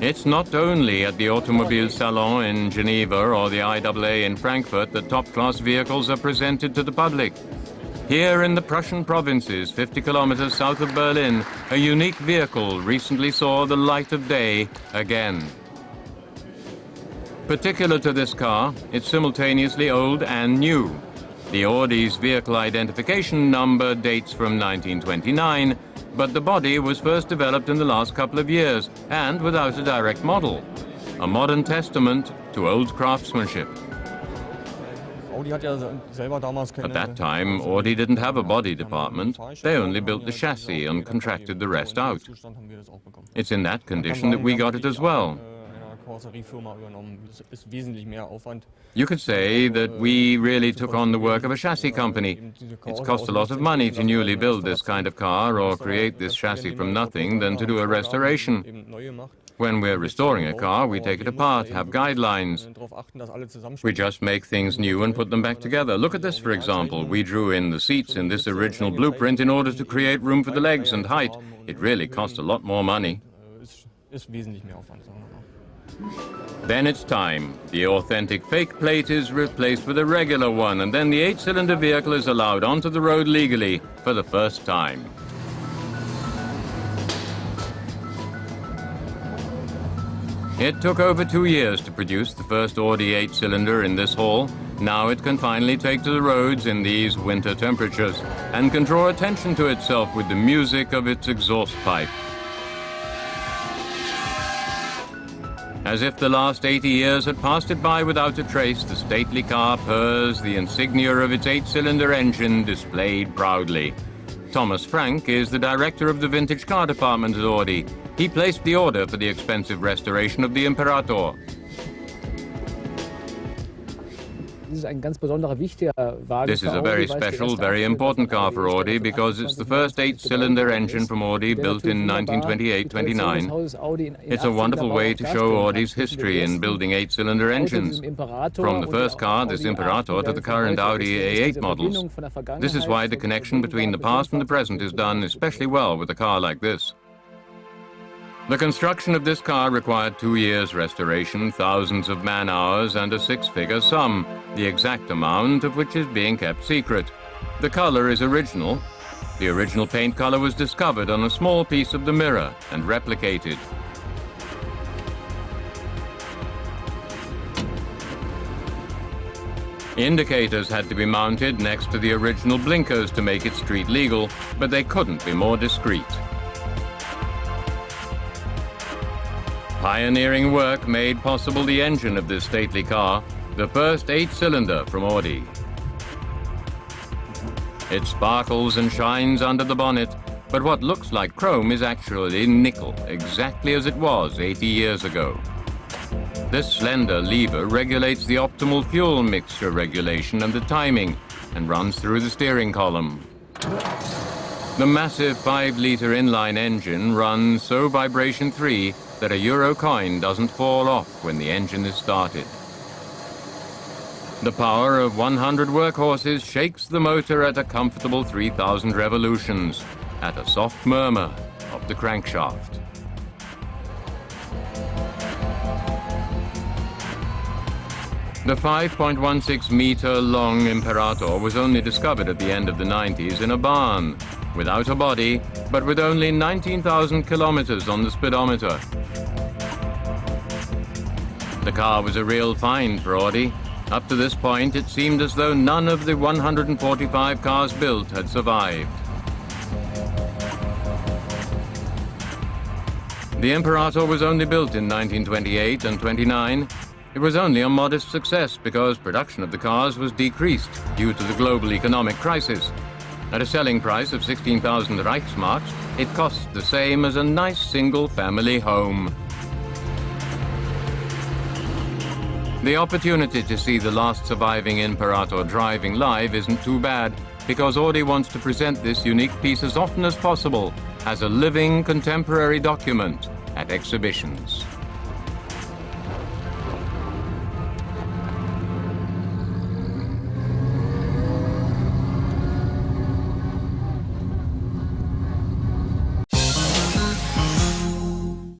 It's not only at the Automobile Salon in Geneva or the IAA in Frankfurt that top-class vehicles are presented to the public. Here in the Prussian provinces, 50 kilometers south of Berlin, a unique vehicle recently saw the light of day again. Particular to this car, it's simultaneously old and new. The Audi's vehicle identification number dates from 1929, but the body was first developed in the last couple of years and without a direct model. A modern testament to old craftsmanship. At that time, Audi didn't have a body department. They only built the chassis and contracted the rest out. It's in that condition that we got it as well. You could say that we really took on the work of a chassis company. It's cost a lot of money to newly build this kind of car or create this chassis from nothing than to do a restoration. When we're restoring a car, we take it apart, have guidelines. We just make things new and put them back together. Look at this, for example. We drew in the seats in this original blueprint in order to create room for the legs and height. It really cost a lot more money. Then it's time. The authentic fake plate is replaced with a regular one, and then the 8-cylinder vehicle is allowed onto the road legally for the first time. It took over 2 years to produce the first Audi 8-cylinder in this hall. Now it can finally take to the roads in these winter temperatures and can draw attention to itself with the music of its exhaust pipe. As if the last 80 years had passed it by without a trace, the stately car purrs, the insignia of its 8-cylinder engine displayed proudly. Thomas Frank is the director of the vintage car department at Audi. He placed the order for the expensive restoration of the Imperator. This is a very special, very important car for Audi because it's the first 8-cylinder engine from Audi built in 1928-29. It's a wonderful way to show Audi's history in building 8-cylinder engines. From the first car, this Imperator, to the current Audi A8 models. This is why the connection between the past and the present is done especially well with a car like this. The construction of this car required 2 years restoration, thousands of man-hours, and a 6-figure sum, the exact amount of which is being kept secret. The color is original. The original paint color was discovered on a small piece of the mirror and replicated. Indicators had to be mounted next to the original blinkers to make it street legal, but they couldn't be more discreet. Pioneering work made possible the engine of this stately car, the first 8-cylinder from Audi. It sparkles and shines under the bonnet, but what looks like chrome is actually nickel, exactly as it was 80 years ago. This slender lever regulates the optimal fuel mixture regulation and the timing, and runs through the steering column. The massive 5-liter inline engine runs so vibration-free that a euro coin doesn't fall off when the engine is started. The power of 100 workhorses shakes the motor at a comfortable 3,000 revolutions, at a soft murmur of the crankshaft. The 5.16-meter-long Imperator was only discovered at the end of the 90s in a barn, without a body, but with only 19,000 kilometers on the speedometer. The car was a real find for Audi. Up to this point, it seemed as though none of the 145 cars built had survived. The Imperator was only built in 1928 and 29. It was only a modest success because production of the cars was decreased due to the global economic crisis. At a selling price of 16,000 Reichsmarks, it cost the same as a nice single-family home. The opportunity to see the last surviving Imperator driving live isn't too bad, because Audi wants to present this unique piece as often as possible as a living contemporary document at exhibitions.